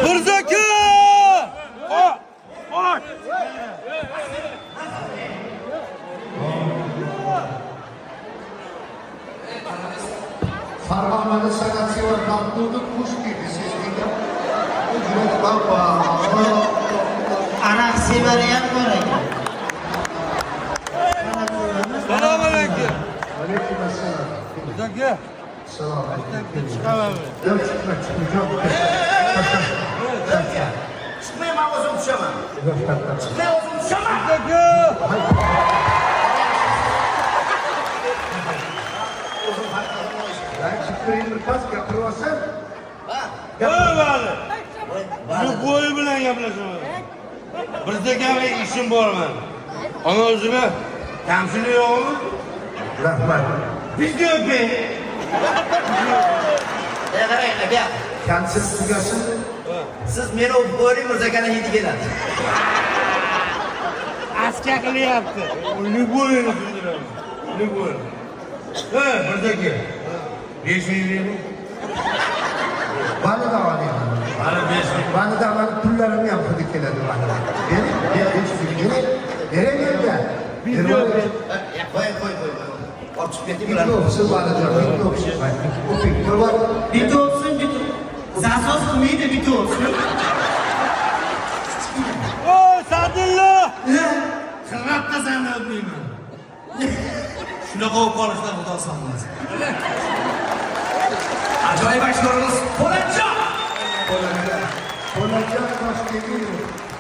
Mirzaka! Oy! Farg'onada san'atchi va maqbullik qush deydi sizga. Jurat baba. Anak severi ham bor ekan. Salom alaykum. Alaykum assalom. Mirzaka. Salom alaykum. Chiqamanmi? Yo'q, chiqma. Chiqmayman, o'zim tushaman. Chiqmay o'zim tushaman. Mirzaka! Ben çıkmayayım bir pas gapiryosan. Bo'lmadi. Shu bo'yi bilan gaplashaman. Mirzakaga ishim borman. Ana o'zini kamchili yo'qmi? Rahmat. Bizga o'ping. Qarang, aka. Kamsiz tugasın. Siz meni o'pib qo'ying, Mirzakani hidi keladi. Aska qilyapti. Uni bo'yini bildiraman. Uni bo'yini. Mirzaka. 5 ming bering. Bana da alayım. Mana 5 ming. Bana da alayım. Pullarımı yapmadı keledi bana. Veremiyorum ya. Bizga o'ping. Qo'y. Ortiq ketib Bir olsun bana da. Bir olsun. Opik. Kurban. Bitta olsun, bitta. Zasos qilmaydi, bitta olsun. Oy, Sadulla! Qirrabda seni o'pmayman. Shunaqa o'p qolishdan xudo saqlasin. Ajoyib ashyorimiz Po'latjon. Olacak başka değil.